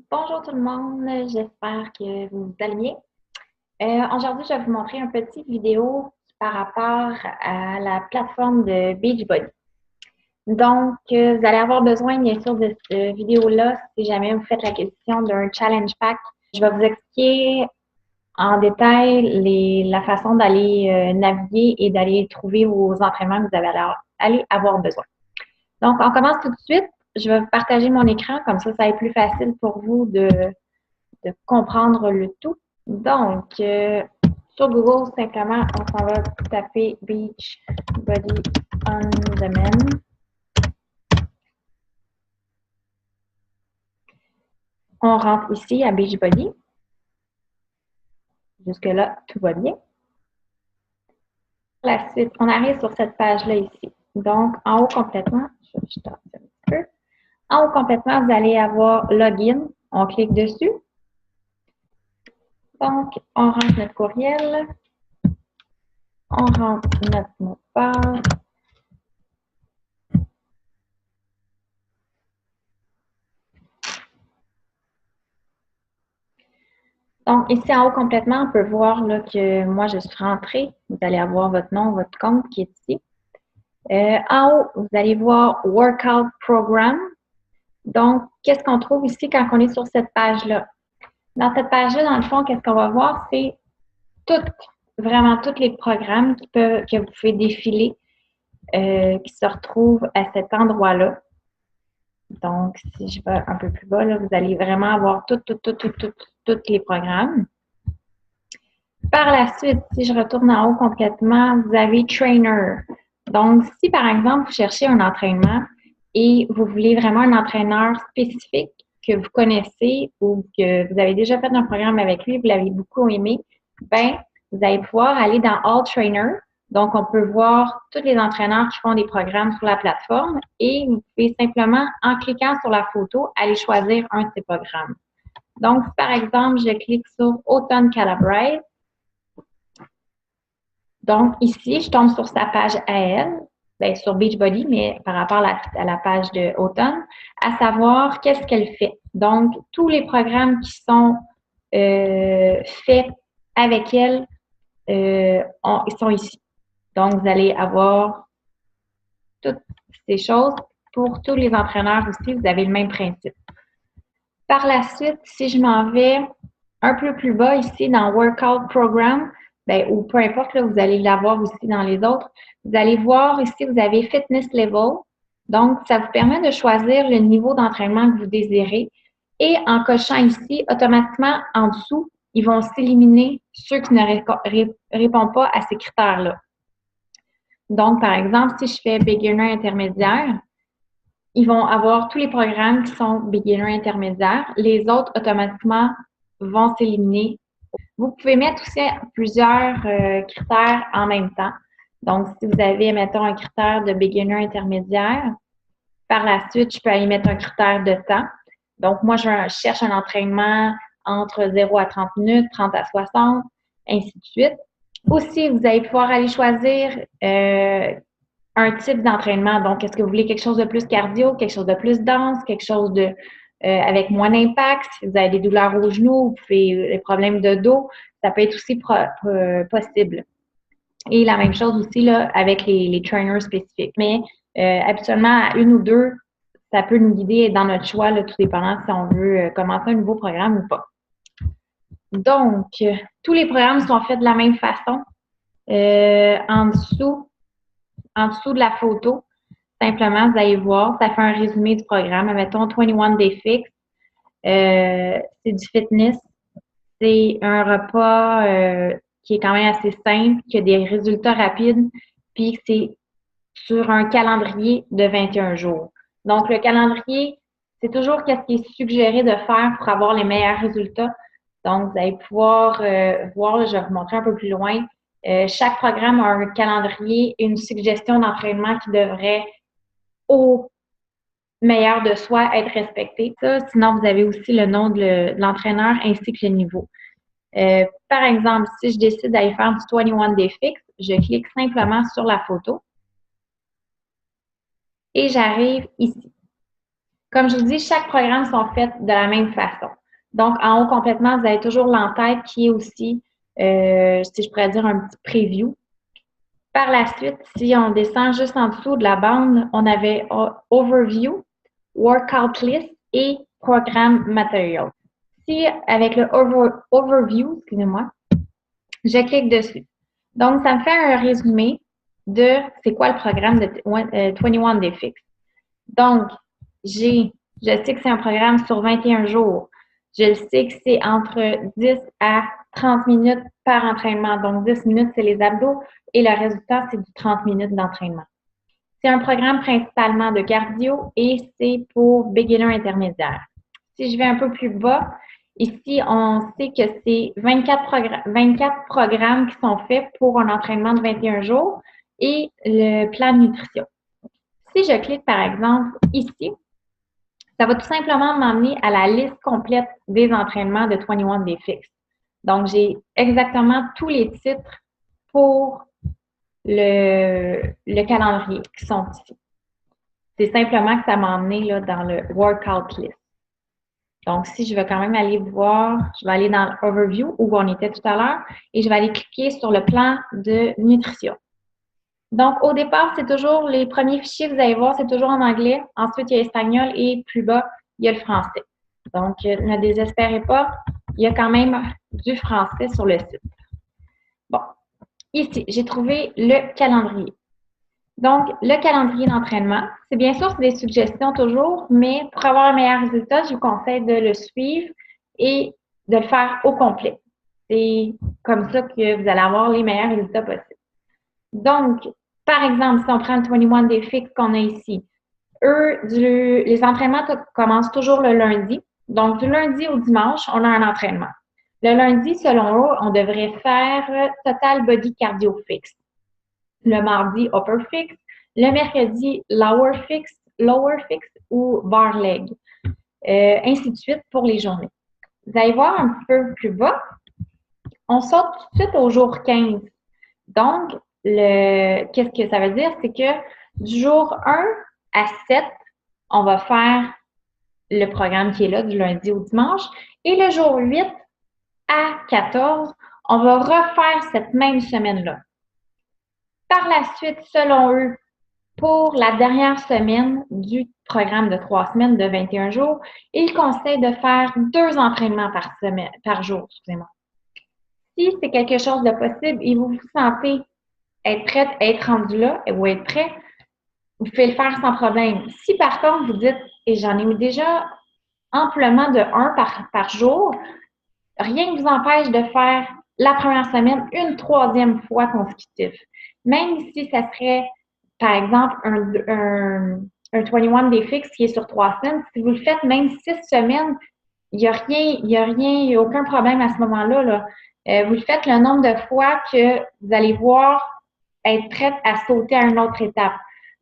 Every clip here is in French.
Bonjour tout le monde, j'espère que vous allez bien. Aujourd'hui, je vais vous montrer une petite vidéo par rapport à la plateforme de Beachbody. Donc, vous allez avoir besoin, bien sûr, de cette vidéo-là si jamais vous faites l'acquisition d'un challenge pack. Je vais vous expliquer en détail la façon d'aller naviguer et d'aller trouver vos entraînements que vous allez avoir besoin. Donc, on commence tout de suite. Je vais vous partager mon écran, comme ça va être plus facile pour vous de comprendre le tout. Donc, sur Google, simplement, on s'en va taper Beach Body on Demand. On rentre ici à Beachbody. Jusque-là, tout va bien. Par la suite, on arrive sur cette page-là ici. Donc, en haut complètement, je vais un petit peu. En haut complètement, vous allez avoir Login. On clique dessus. Donc, on rentre notre courriel. On rentre notre mot de passe. Donc, ici en haut complètement, on peut voir là, que moi, je suis rentrée. Vous allez avoir votre nom, votre compte qui est ici. En haut, vous allez voir Workout Program. Donc, qu'est-ce qu'on trouve ici quand on est sur cette page-là? Dans cette page-là, dans le fond, qu'est-ce qu'on va voir? C'est vraiment tous les programmes que vous pouvez défiler qui se retrouvent à cet endroit-là. Donc, si je vais un peu plus bas, là, vous allez vraiment avoir tous les programmes. Par la suite, si je retourne en haut complètement, vous avez Trainer. Donc, si par exemple, vous cherchez un entraînement et vous voulez vraiment un entraîneur spécifique que vous connaissez ou que vous avez déjà fait un programme avec lui, vous l'avez beaucoup aimé, ben, vous allez pouvoir aller dans All Trainer. Donc, on peut voir tous les entraîneurs qui font des programmes sur la plateforme et vous pouvez simplement, en cliquant sur la photo, aller choisir un de ces programmes. Donc, si par exemple, je clique sur Autumn Calibrate, donc, ici, je tombe sur sa page à elle, bien, sur Beachbody, mais par rapport à la page de Automne, à savoir qu'est-ce qu'elle fait. Donc, tous les programmes qui sont faits avec elle, ils sont ici. Donc, vous allez avoir toutes ces choses. Pour tous les entraîneurs aussi, vous avez le même principe. Par la suite, si je m'en vais un peu plus bas ici dans Workout Program, ben, ou peu importe, là, vous allez l'avoir aussi dans les autres, vous allez voir ici, vous avez Fitness Level. Donc, ça vous permet de choisir le niveau d'entraînement que vous désirez. Et en cochant ici, automatiquement, en dessous, ils vont s'éliminer ceux qui ne répondent pas à ces critères-là. Donc, par exemple, si je fais beginner intermédiaire, ils vont avoir tous les programmes qui sont beginner intermédiaire. Les autres, automatiquement, vont s'éliminer. Vous pouvez mettre aussi plusieurs critères en même temps. Donc, si vous avez, mettons, un critère de beginner intermédiaire, par la suite, je peux aller mettre un critère de temps. Donc, moi, je cherche un entraînement entre 0 à 30 minutes, 30 à 60, ainsi de suite. Aussi, vous allez pouvoir aller choisir un type d'entraînement. Donc, est-ce que vous voulez quelque chose de plus cardio, quelque chose de plus dense, quelque chose de avec moins d'impact? Si vous avez des douleurs aux genoux, vous pouvez des problèmes de dos, ça peut être aussi possible. Et la même chose aussi là, avec les trainers spécifiques. Mais habituellement, à une ou deux, ça peut nous guider dans notre choix, là, tout dépendant si on veut commencer un nouveau programme ou pas. Donc, tous les programmes sont faits de la même façon. En dessous de la photo, simplement, vous allez voir, ça fait un résumé du programme. Mettons 21 Day Fix. C'est du fitness. C'est un repas qui est quand même assez simple, qui a des résultats rapides, puis c'est sur un calendrier de 21 jours. Donc, le calendrier, c'est toujours ce qui est suggéré de faire pour avoir les meilleurs résultats. Donc, vous allez pouvoir voir, là, je vais vous montrer un peu plus loin. Chaque programme a un calendrier et une suggestion d'entraînement qui devrait, au meilleur de soi, être respecté. Ça, sinon, vous avez aussi le nom de l'entraîneur ainsi que le niveau. Par exemple, si je décide d'aller faire du 21 Day Fix, je clique simplement sur la photo et j'arrive ici. Comme je vous dis, chaque programme sont faits de la même façon. Donc, en haut complètement, vous avez toujours l'entête qui est aussi, si je pourrais dire, un petit preview. Par la suite, si on descend juste en dessous de la bande, on avait Overview, Workout List et Programme Material. Si, avec le Overview, excusez-moi, je clique dessus. Donc, ça me fait un résumé de c'est quoi le programme de 21 Day Fix. Donc, je sais que c'est un programme sur 21 jours. Je sais que c'est entre 10 à 30 minutes par entraînement. Donc, 10 minutes, c'est les abdos et le résultat, c'est du 30 minutes d'entraînement. C'est un programme principalement de cardio et c'est pour beginner intermédiaire. Si je vais un peu plus bas, ici, on sait que c'est 24 programmes qui sont faits pour un entraînement de 21 jours et le plan de nutrition. Si je clique, par exemple, ici, ça va tout simplement m'emmener à la liste complète des entraînements de 21 Day Fix. Donc, j'ai exactement tous les titres pour le calendrier qui sont ici. C'est simplement que ça m'a emmené là, dans le Workout List. Donc, si je veux quand même aller voir, je vais aller dans l'Overview où on était tout à l'heure et je vais aller cliquer sur le plan de nutrition. Donc, au départ, c'est toujours les premiers fichiers, vous allez voir, c'est toujours en anglais. Ensuite, il y a l'espagnol et plus bas, il y a le français. Donc, ne désespérez pas, il y a quand même du français sur le site. Bon, ici, j'ai trouvé le calendrier. Donc, le calendrier d'entraînement, c'est bien sûr, c'est des suggestions toujours, mais pour avoir un meilleur résultat, je vous conseille de le suivre et de le faire au complet. C'est comme ça que vous allez avoir les meilleurs résultats possibles. Donc, par exemple, si on prend le 21 Day Fix qu'on a ici, les entraînements commencent toujours le lundi. Donc, du lundi au dimanche, on a un entraînement. Le lundi, selon eux, on devrait faire Total Body Cardio Fix. Le mardi, Upper Fix. Le mercredi, Lower Fix ou Bar Leg. Ainsi de suite pour les journées. Vous allez voir un peu plus bas, on saute tout de suite au jour 15. Donc, qu'est-ce que ça veut dire? C'est que du jour 1 à 7, on va faire le programme qui est là du lundi au dimanche. Et le jour 8 à 14, on va refaire cette même semaine-là. Par la suite, selon eux, pour la dernière semaine du programme de 3 semaines de 21 jours, ils conseillent de faire 2 entraînements par jour. Excusez-moi. Si c'est quelque chose de possible et vous vous sentez être prête, être rendu là ou être prêt, vous pouvez le faire sans problème. Si par contre vous dites, et j'en ai eu déjà amplement de 1 par jour, rien ne vous empêche de faire la première semaine une 3e fois consécutive. Même si ça serait, par exemple, un 21 Day Fix qui est sur 3 semaines, si vous le faites même 6 semaines, il n'y a aucun problème à ce moment-là. Là. Vous le faites le nombre de fois que vous allez voir être prête à sauter à une autre étape.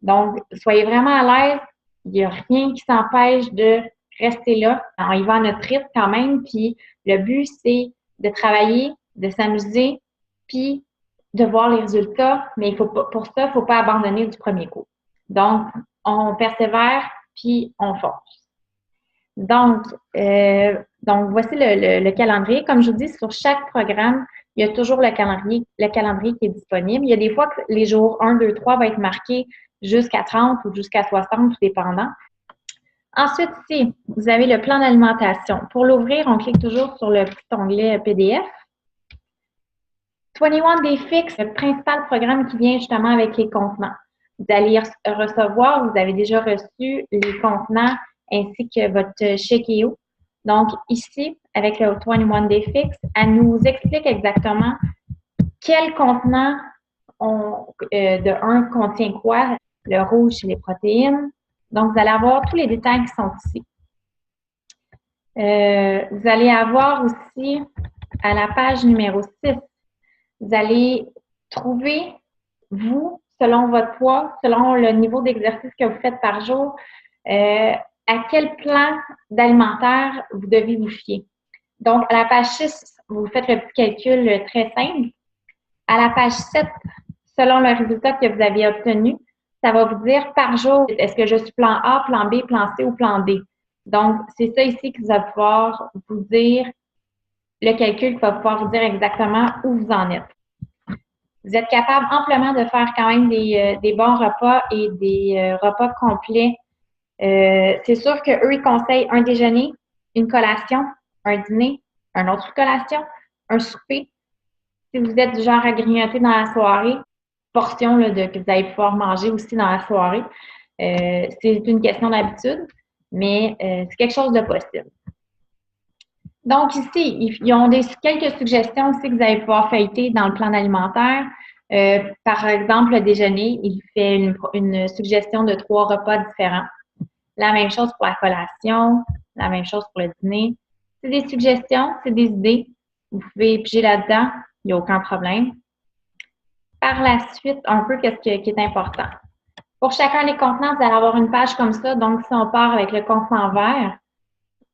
Donc, soyez vraiment à l'aise. Il n'y a rien qui s'empêche de rester là. On y va à notre rythme quand même. Puis, le but, c'est de travailler, de s'amuser, puis de voir les résultats. Mais pour ça, il ne faut pas abandonner du premier coup. Donc, on persévère, puis on force. Donc, voici le calendrier. Comme je vous dis, sur chaque programme, il y a toujours le calendrier qui est disponible. Il y a des fois que les jours 1, 2, 3 vont être marqués jusqu'à 30 ou jusqu'à 60, tout dépendant. Ensuite, ici, vous avez le plan d'alimentation. Pour l'ouvrir, on clique toujours sur le petit onglet PDF. 21 Day Fix, le principal programme qui vient justement avec les contenants. Vous allez recevoir, vous avez déjà reçu les contenants ainsi que votre Shake.io. Donc, ici, avec le 21 Day Fix, elle nous explique exactement quel contenant de un contient quoi. Le rouge, c'est les protéines. Donc, vous allez avoir tous les détails qui sont ici. Vous allez avoir aussi, à la page numéro 6, vous allez trouver, vous, selon votre poids, selon le niveau d'exercice que vous faites par jour, à quel plan d'alimentaire vous devez vous fier. Donc, à la page 6, vous faites le petit calcul très simple. À la page 7, selon le résultat que vous avez obtenu, ça va vous dire par jour, est-ce que je suis plan A, plan B, plan C ou plan D. Donc, c'est ça ici que vous allez pouvoir vous dire, le calcul qui va pouvoir vous dire exactement où vous en êtes. Vous êtes capable amplement de faire quand même des bons repas et des repas complets. C'est sûr qu'eux, ils conseillent un déjeuner, une collation, un dîner, une autre collation, un souper. Si vous êtes du genre à grignoter dans la soirée, portion là, que vous allez pouvoir manger aussi dans la soirée. C'est une question d'habitude, mais c'est quelque chose de possible. Donc ici, ils ont quelques suggestions aussi que vous allez pouvoir feuilleter dans le plan alimentaire. Par exemple, le déjeuner, il fait une suggestion de 3 repas différents. La même chose pour la collation, la même chose pour le dîner. C'est des suggestions, c'est des idées. Vous pouvez piger là-dedans, il n'y a aucun problème. Par la suite, un peu qu'est-ce qui est important. Pour chacun des contenants, vous allez avoir une page comme ça. Donc, si on part avec le contenant vert,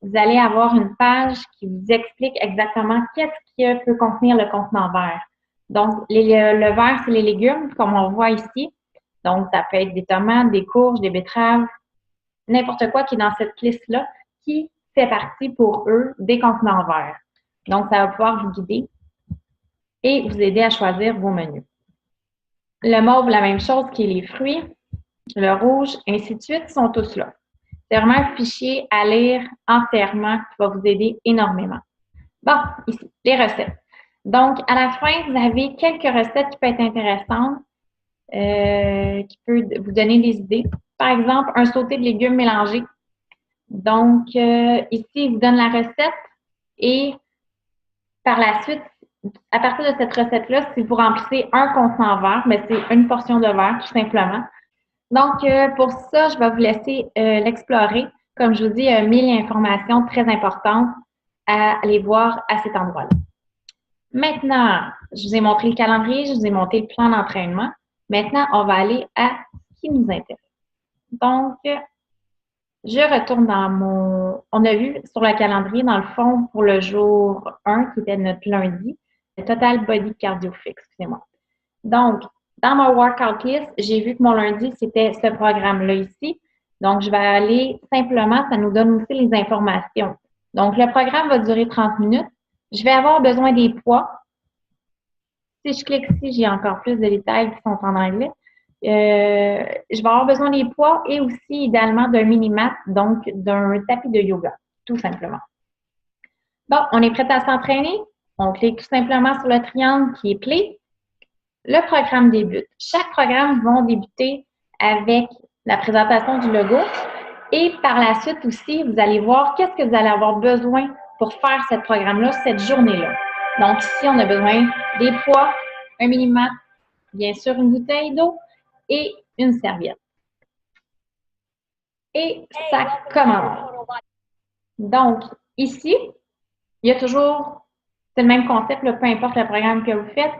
vous allez avoir une page qui vous explique exactement qu'est-ce qui peut contenir le contenant vert. Donc, le vert, c'est les légumes, comme on voit ici. Donc, ça peut être des tomates, des courges, des betteraves, n'importe quoi qui est dans cette liste-là, qui fait partie pour eux des contenants verts. Donc, ça va pouvoir vous guider et vous aider à choisir vos menus. Le mauve, la même chose, qui est les fruits. Le rouge, ainsi de suite, sont tous là. C'est vraiment un fichier à lire entièrement qui va vous aider énormément. Bon, ici, les recettes. Donc, à la fin, vous avez quelques recettes qui peuvent être intéressantes, qui peuvent vous donner des idées. Par exemple, un sauté de légumes mélangés. Donc, ici, il vous donne la recette et par la suite, à partir de cette recette-là, si vous remplissez un contenant vert, mais c'est une portion de verre, tout simplement. Donc, pour ça, je vais vous laisser l'explorer. Comme je vous dis, il y a 1000 informations très importantes à aller voir à cet endroit-là. Maintenant, je vous ai montré le calendrier, je vous ai montré le plan d'entraînement. Maintenant, on va aller à ce qui nous intéresse. Donc, je retourne dans mon... On a vu sur le calendrier, dans le fond, pour le jour 1, qui était notre lundi, le Total Body Cardio Fit, excusez-moi. Donc, dans mon workout list, j'ai vu que mon lundi, c'était ce programme-là ici. Donc, je vais aller simplement, ça nous donne aussi les informations. Donc, le programme va durer 30 minutes. Je vais avoir besoin des poids. Si je clique ici, j'ai encore plus de détails qui sont en anglais. Je vais avoir besoin des poids et aussi idéalement d'un mini-mat, donc d'un tapis de yoga, tout simplement. Bon, on est prêt à s'entraîner. On clique tout simplement sur le triangle qui est play. Le programme débute. Chaque programme va débuter avec la présentation du logo et par la suite aussi, vous allez voir qu'est-ce que vous allez avoir besoin pour faire ce programme-là, cette journée-là. Donc ici, on a besoin des poids, un mini-mat, bien sûr une bouteille d'eau et une serviette. Et ça commence. Donc ici, il y a toujours, c'est le même concept, là, peu importe le programme que vous faites.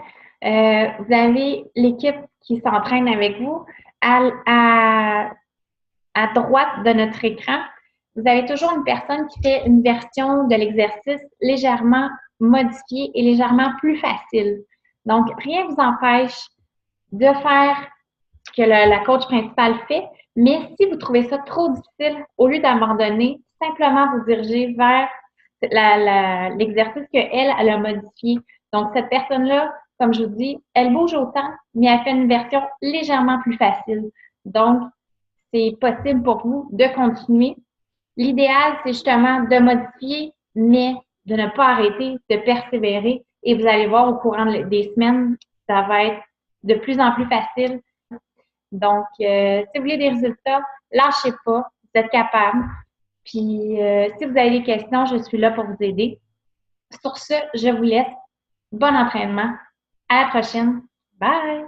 Vous avez l'équipe qui s'entraîne avec vous. À droite de notre écran, vous avez toujours une personne qui fait une version de l'exercice légèrement modifiée et légèrement plus facile. Donc, rien ne vous empêche de faire ce que la coach principale fait, mais si vous trouvez ça trop difficile, au lieu d'abandonner, simplement vous diriger vers l'exercice qu'elle a modifié. Donc, cette personne-là, comme je vous dis, elle bouge autant, mais elle fait une version légèrement plus facile. Donc, c'est possible pour vous de continuer. L'idéal, c'est justement de modifier, mais de ne pas arrêter, de persévérer. Et vous allez voir au courant des semaines, ça va être de plus en plus facile. Donc, si vous voulez des résultats, lâchez pas, vous êtes capable. Puis, si vous avez des questions, je suis là pour vous aider. Sur ce, je vous laisse. Bon entraînement. À la prochaine. Bye!